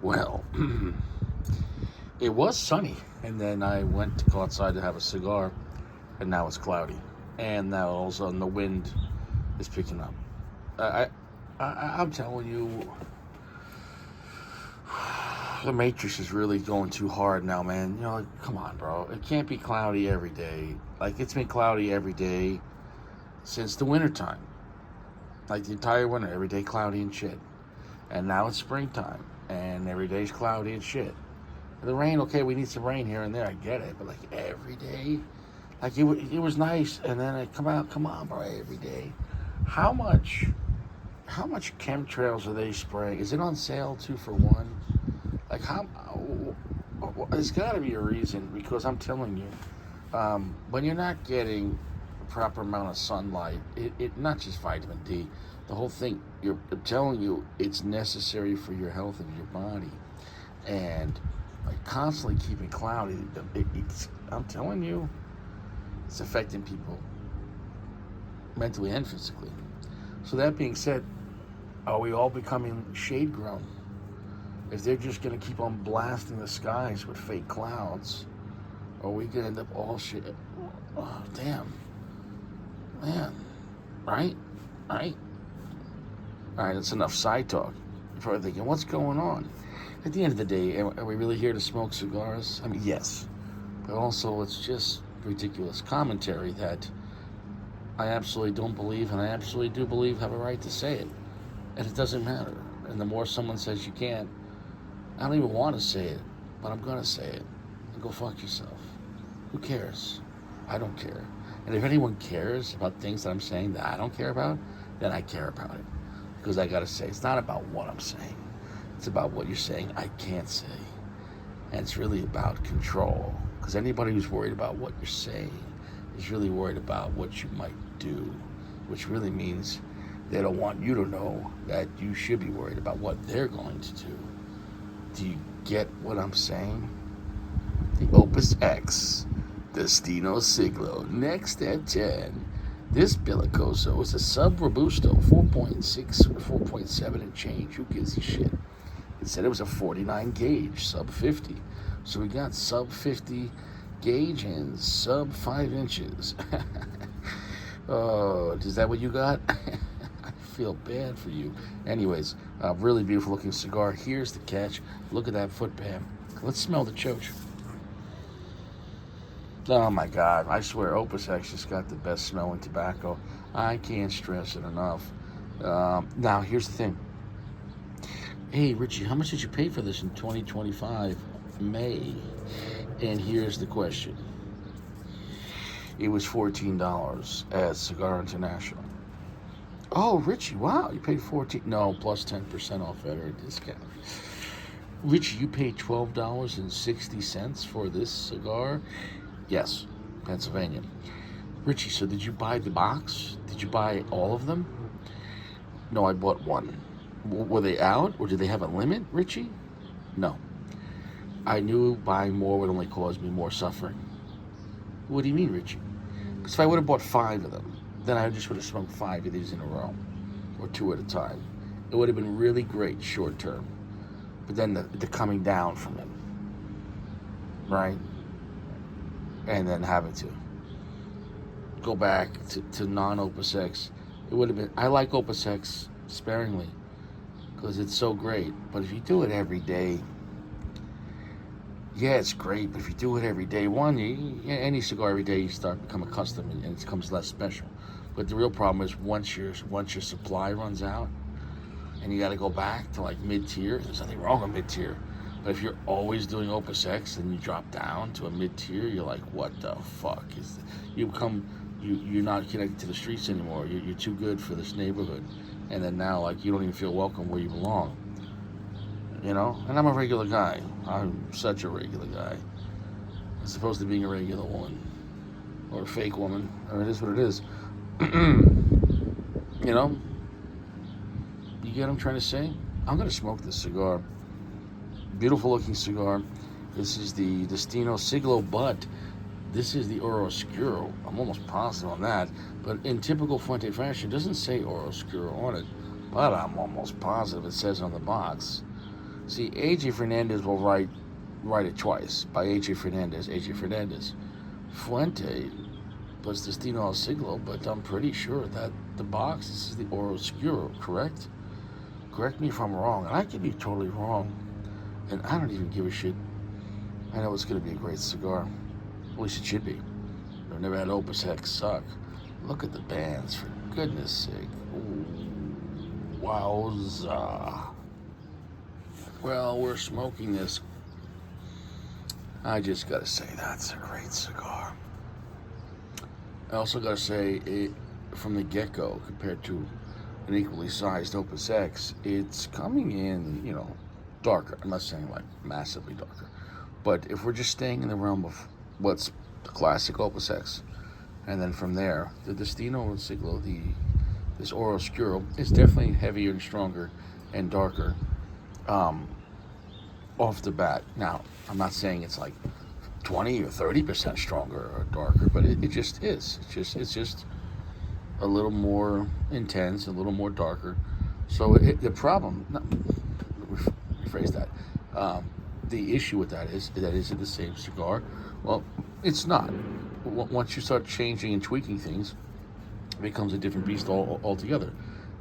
Well, it was sunny, and then I went to go outside to have a cigar, and now it's cloudy, and now all of a sudden the wind is picking up. I, I'm telling you, the Matrix is really going too hard now, man. You know, like, come on, bro. It can't be cloudy every day. Like, it's been cloudy every day since the wintertime. Like, the entire winter, every day cloudy and shit. And now it's springtime, and every day's cloudy and shit. The rain, okay, we need some rain here and there, I get it. But, like, every day? Like, it was nice, and then it come on, bro, every day. How much, how much chemtrails are they spraying? Is it on sale, 2 for 1? Like, how? There's got to be a reason, because I'm telling you, when you're not getting the proper amount of sunlight, it not just vitamin D, the whole thing. I'm telling you, it's necessary for your health of your body, and like constantly keeping cloudy. I'm telling you, it's affecting people mentally and physically. So that being said, are we all becoming shade grown? If they're just going to keep on blasting the skies with fake clouds, are we going to end up all shit? Oh, damn. Man. Right? Right? All right, that's enough side talk. You're probably thinking, what's going on? At the end of the day, are we really here to smoke cigars? I mean, yes. But also, it's just ridiculous commentary that I absolutely don't believe, and I absolutely do believe have a right to say it. And it doesn't matter. And the more someone says you can't, I don't even want to say it, but I'm going to say it. And go fuck yourself. Who cares? I don't care. And if anyone cares about things that I'm saying that I don't care about, then I care about it. Because I got to say, it's not about what I'm saying. It's about what you're saying I can't say. And it's really about control. Because anybody who's worried about what you're saying is really worried about what you might do, which really means they don't want you to know that you should be worried about what they're going to do. Do you get what I'm saying? The Opus X, Destino Siglo, next at 10. This Bellicoso is a Sub Robusto, 4.6 or 4.7 and change. Who gives a shit? It said it was a 49 gauge, sub 50. So we got sub 50 gauge and sub 5 inches. Oh, is that what you got? I feel bad for you. Anyways, really beautiful looking cigar. Here's the catch. Look at that foot pan. Let's smell the choach. Oh my God, I swear Opus X just got the best smelling tobacco. I can't stress it enough. Now, here's the thing. Hey, Richie, how much did you pay for this in 2025 May? And here's the question. It was $14 at Cigar International. Oh, Richie, wow, you paid $14. No, plus 10% off at our discount. Richie, you paid $12.60 for this cigar? Yes, Pennsylvania. Richie, so did you buy the box? Did you buy all of them? No, I bought one. Were they out, or did they have a limit, Richie? No. I knew buying more would only cause me more suffering. What do you mean, Richie? Because if I would have bought 5 of them, then I just would have smoked 5 of these in a row, or 2 at a time. It would have been really great short term. But then the coming down from it, right? And then having to go back to non-Opus X. It would have been, I like Opus X sparingly because it's so great. But if you do it every day, yeah, it's great. But if you do it every day, any cigar every day, you start to become accustomed and it becomes less special. But the real problem is once your supply runs out and you got to go back to like mid-tier, there's nothing wrong with mid-tier. But if you're always doing Opus X and you drop down to a mid-tier, you're like, what the fuck? You're not connected to the streets anymore. You're too good for this neighborhood. And then now, like, you don't even feel welcome where you belong. You know? And I'm a regular guy. I'm such a regular guy. As opposed to being a regular woman. Or a fake woman. Or it is what it is. You know? You get what I'm trying to say? I'm going to smoke this cigar. Beautiful looking cigar. This is the Destino Siglo, but this is the Oscuro. I'm almost positive on that. But in typical Fuente fashion, it doesn't say Oscuro on it. But I'm almost positive it says on the box See, AJ Fernandez will write it twice by AJ Fernandez. AJ Fernandez. Fuente was Destino El Siglo, but I'm pretty sure that the box, this is the Oscuro, correct? Correct me if I'm wrong, and I could be totally wrong, and I don't even give a shit. I know it's going to be a great cigar. At least it should be. I've never had Opus X suck. Look at the bands, for goodness sake. Ooh, wowza. Well, we're smoking this. I just got to say, that's a great cigar. I also got to say, from the get-go, compared to an equally sized Opus X, it's coming in, darker. I'm not saying like massively darker. But if we're just staying in the realm of what's the classic Opus X, and then from there, the Destino El Siglo, this Oro Oscuro, is definitely heavier and stronger and darker off the bat. Now, I'm not saying it's like 20 or 30% stronger or darker, but it just is. It's just a little more intense, a little more darker. So the problem, rephrase that, the issue with that is it the same cigar? Well, it's not. Once you start changing and tweaking things, it becomes a different beast altogether.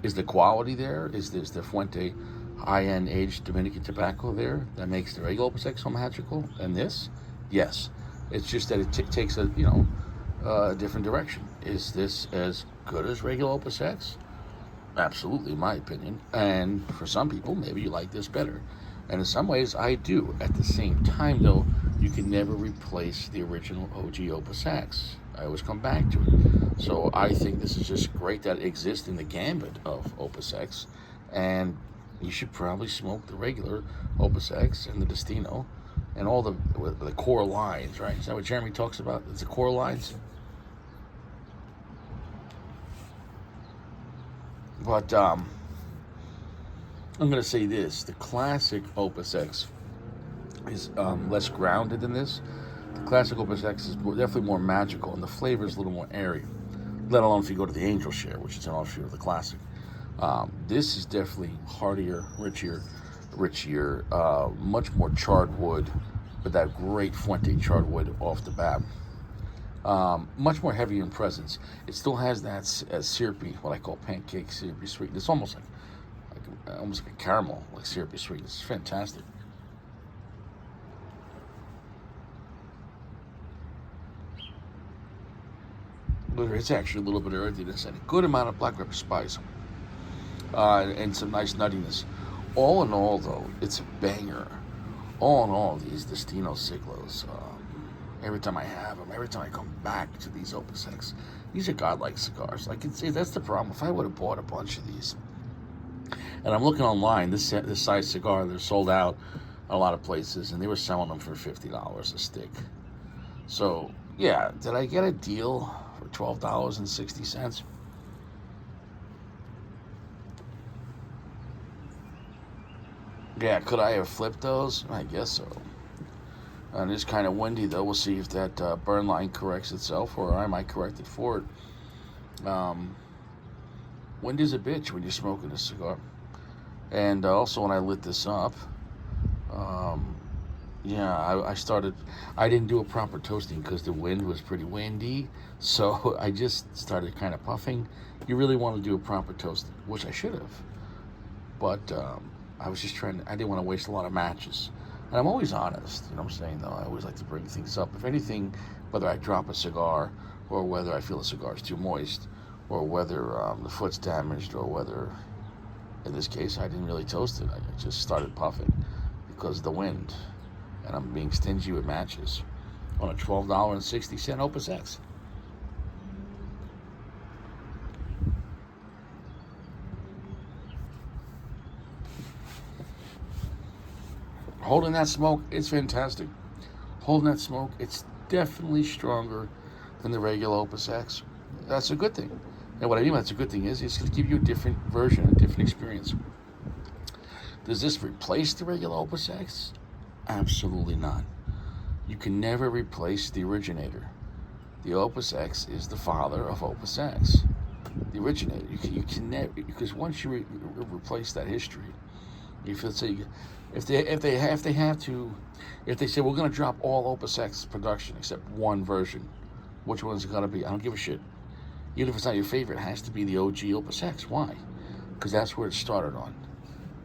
Is the quality there? Is the Fuente high-end aged Dominican tobacco there that makes the regular Opus X so magical? And this? Yes. It's just that it takes a different direction. Is this as good as regular Opus X? Absolutely, in my opinion. And for some people, maybe you like this better. And in some ways, I do. At the same time, though, you can never replace the original OG Opus X. I always come back to it. So I think this is just great that it exists in the gambit of Opus X. And you should probably smoke the regular Opus X and the Destino and all the core lines, right? Is that what Jeremy talks about? It's the core lines? But I'm going to say this. The classic Opus X is less grounded than this. The classic Opus X is definitely more magical, and the flavor is a little more airy, let alone if you go to the Angel Share, which is an offshoot of the classic. This is definitely heartier, richier, much more charred wood, with that great Fuente charred wood off the bat. Much more heavy in presence. It still has that syrupy, what I call pancake syrupy sweet. It's almost like a caramel, like syrupy sweet. It's fantastic. But it's actually a little bit of earthiness and a good amount of black pepper spice, and some nice nuttiness. All in all, though, it's a banger. All in all, these Destino Siglos, every time I have them, every time I come back to these Opus X, these are godlike cigars. I can say that's the problem. If I would have bought a bunch of these, and I'm looking online, this size cigar, they're sold out a lot of places, and they were selling them for $50 a stick. So, yeah, did I get a deal for $12.60? Yeah, could I have flipped those? I guess so. And it's kind of windy, though. We'll see if that burn line corrects itself, or I might correct it for it. Wind is a bitch when you're smoking a cigar. And also, when I lit this up, I didn't do a proper toasting because the wind was pretty windy. So I just started kind of puffing. You really want to do a proper toasting, which I should have. But I was just I didn't want to waste a lot of matches. And I'm always honest, you know what I'm saying, though. I always like to bring things up. If anything, whether I drop a cigar, or whether I feel the cigar is too moist, or whether the foot's damaged, or whether, in this case, I didn't really toast it. I just started puffing because of the wind. And I'm being stingy with matches on a $12.60 Opus X. Holding that smoke, it's fantastic. Holding that smoke, it's definitely stronger than the regular Opus X. That's a good thing. And what I mean by that's a good thing is it's going to give you a different version, a different experience. Does this replace the regular Opus X? Absolutely not. You can never replace the originator. The Opus X is the father of Opus X. The originator. You can never, because once you replace that history, You feel so if they say we're gonna drop all Opus X production except one version, which one's it gonna be? I don't give a shit. Even if it's not your favorite, it has to be the OG Opus X. Why? Because that's where it started on,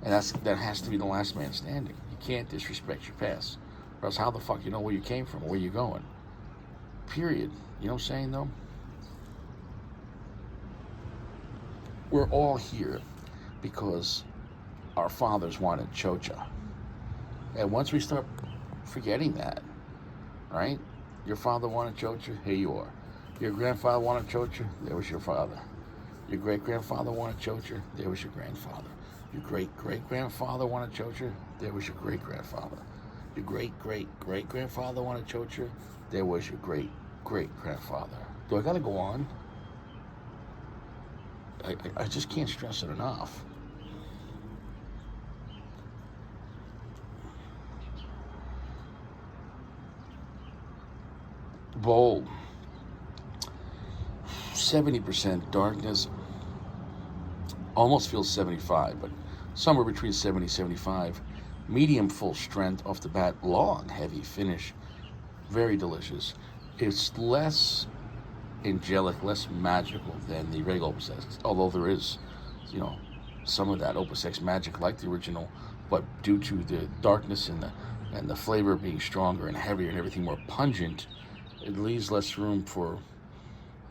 and that has to be the last man standing. You can't disrespect your past, or else how the fuck you know where you came from or where you're going? Period. You know what I'm saying though? We're all here because our fathers wanted chocha. And once we start forgetting that, right? Your father wanted chocha, here you are. Your grandfather wanted chocha, there was your father. Your great-grandfather wanted chocha, there was your grandfather. Your great-great-grandfather wanted chocha, there was your great-grandfather. Your great-great-great-grandfather wanted chocha, there was your great-great-grandfather. Do I gotta go on? I just can't stress it enough. Bold. 70% darkness. Almost feels 75, but somewhere between 70 and 75. Medium full strength off the bat. Long, heavy finish. Very delicious. It's less angelic, less magical than the regular Opus X, although there is, some of that Opus X magic like the original, but due to the darkness and the flavor being stronger and heavier and everything more pungent, it leaves less room for,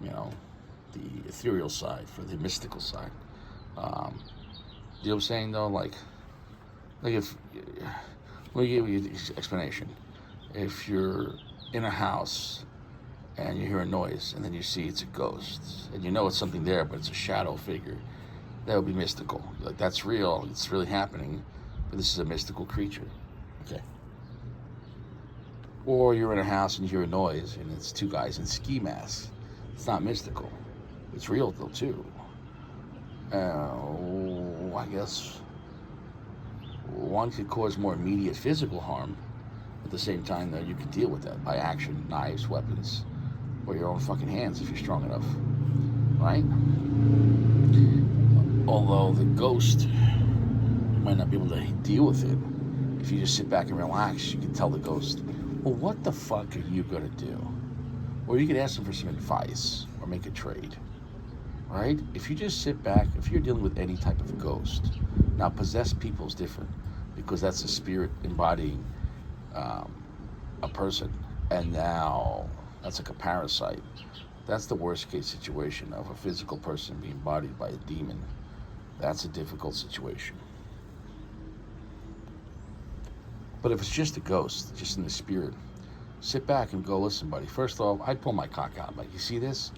the ethereal side, for the mystical side. You know what I'm saying though? Like if, let me give you the explanation. If you're in a house and you hear a noise, and then you see it's a ghost, and you know it's something there, but it's a shadow figure, that would be mystical. Like, that's real, it's really happening, but this is a mystical creature. Okay. Or you're in a house and you hear a noise, and it's two guys in ski masks. It's not mystical. It's real, though, too. I guess one could cause more immediate physical harm. At the same time, though, you can deal with that by action, knives, weapons, or your own fucking hands if you're strong enough, right? Although the ghost, you might not be able to deal with it. If you just sit back and relax, you can tell the ghost, well, what the fuck are you gonna do? Or you could ask them for some advice or make a trade, right? If you just sit back, if you're dealing with any type of ghost, now possessed people is different because that's a spirit embodying a person, and now that's like a parasite. That's the worst case situation of a physical person being embodied by a demon. That's a difficult situation. But if it's just a ghost, just in the spirit, sit back and go, listen, buddy, first off, I'd pull my cock out. Like, you see this?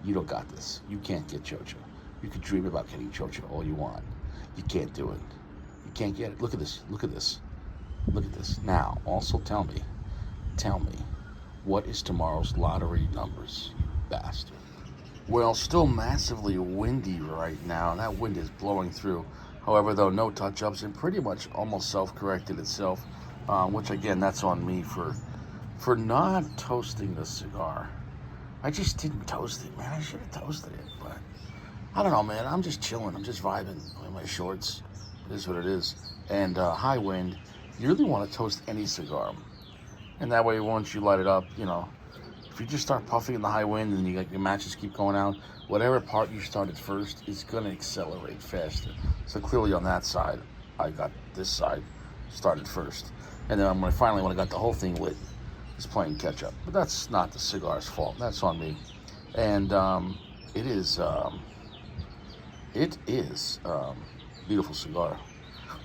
You don't got this. You can't get chocha. You can dream about getting chocha all you want. You can't do it. You can't get it. Look at this. Look at this. Look at this. Now, also tell me, what is tomorrow's lottery numbers, bastard? Well, still massively windy right now, and that wind is blowing through. However, though, no touch-ups, and pretty much almost self-corrected itself, which, again, that's on me for not toasting the cigar. I just didn't toast it, man. I should have toasted it, but I don't know, man. I'm just chilling. I'm just vibing in my shorts. It is what it is. And high wind, you really want to toast any cigar. And that way, once you light it up, if you just start puffing in the high wind and your matches keep going out, whatever part you started first is going to accelerate faster. So clearly on that side, I got this side started first. And then when I got the whole thing lit, it's playing catch up. But that's not the cigar's fault. That's on me. And it is beautiful cigar.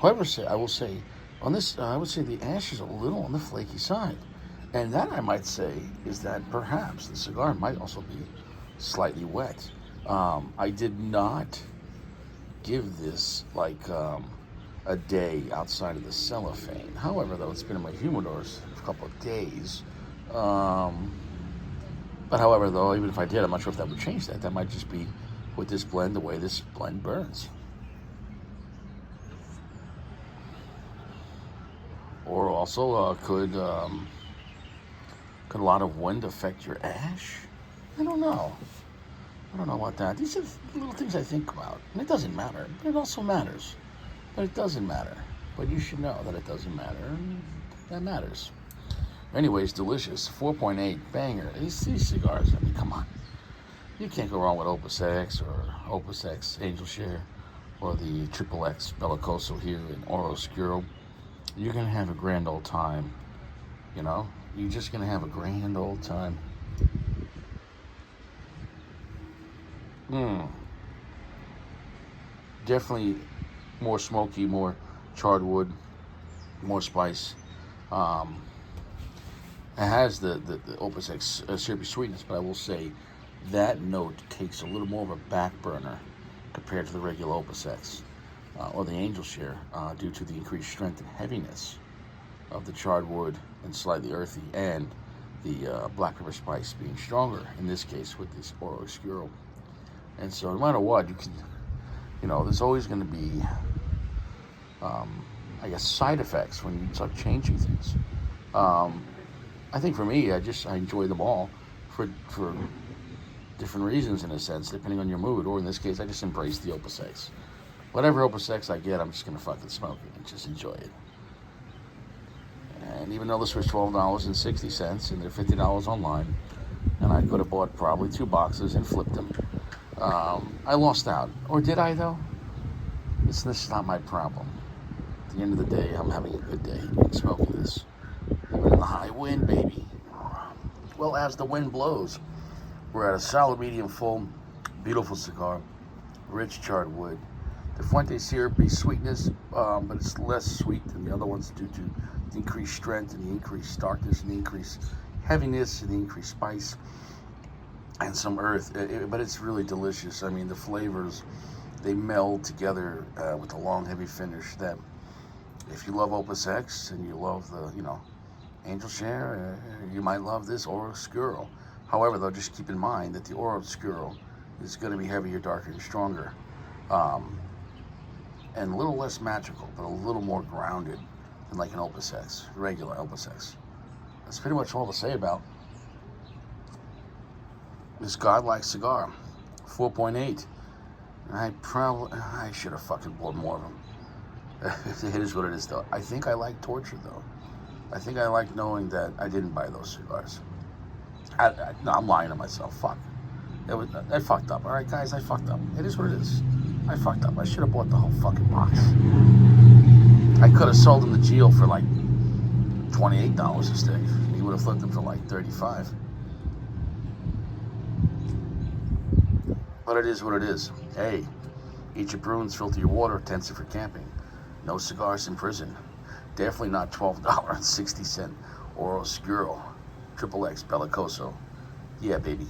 However, I will say, on this, I would say the ash is a little on the flaky side. And that, I might say, is that perhaps the cigar might also be slightly wet. I did not give this like a day outside of the cellophane. However, though, it's been in my humidors for a couple of days. But however, though, even if I did, I'm not sure if that would change that. That might just be with this blend, the way this blend burns. Or also, could a lot of wind affect your ash? I don't know. I don't know about that. These are little things I think about. And it doesn't matter, but it also matters. But it doesn't matter. But you should know that it doesn't matter. That matters. Anyways, delicious. 4.8 banger. These cigars, I mean, come on. You can't go wrong with Opus X or Opus X Angel Share or the Triple X Bellicoso here in Oscuro. You're going to have a grand old time. You know? You're just going to have a grand old time. Definitely more smoky, more charred wood, more spice. It has the Opus X syrupy sweetness, but I will say that note takes a little more of a back burner compared to the regular Opus X or the Angel Share due to the increased strength and heaviness of the charred wood and slightly earthy, and the black pepper spice being stronger in this case with this Oro Oscuro. And so no matter what, you can, there's always going to be, I guess, side effects when you start changing things. I think for me, I enjoy them all for different reasons in a sense, depending on your mood. Or in this case, I just embrace the Opus X. Whatever Opus X I get, I'm just going to fucking smoke it and just enjoy it. And even though this was $12.60 and they're $50 online, and I could have bought probably 2 boxes and flipped them, I lost out. Or did I, though? This is not my problem. At the end of the day, I'm having a good day smoking this. Living in the high wind, baby. Well, as the wind blows, we're at a solid medium full, beautiful cigar, rich charred wood. The Fuente syrupy sweetness, but it's less sweet than the other ones due to the increased strength and the increased darkness and the increased heaviness and the increased spice and some earth. But it's really delicious. I mean, the flavors, they meld together with a long, heavy finish that if you love Opus X and you love the, Angel Share, you might love this Oro Oscuro. However, though, just keep in mind that the Oro Oscuro is going to be heavier, darker, and stronger. And a little less magical, but a little more grounded than like an Opus X, regular Opus X. That's pretty much all to say about this godlike cigar. 4.8. I should have fucking bought more of them. It is what it is, though. I think I like torture, though. I think I like knowing that I didn't buy those cigars. No, I'm lying to myself. Fuck. I fucked up. All right, guys, I fucked up. It is what it is. I fucked up. I should have bought the whole fucking box. I could have sold him the Geo for like $28 a stick. He would have flipped them for like $35. But it is what it is. Hey, eat your prunes, filter your water, tents it for camping. No cigars in prison. Definitely not $12.60 Oro Oscuro. Triple X Bellicoso. Yeah, baby.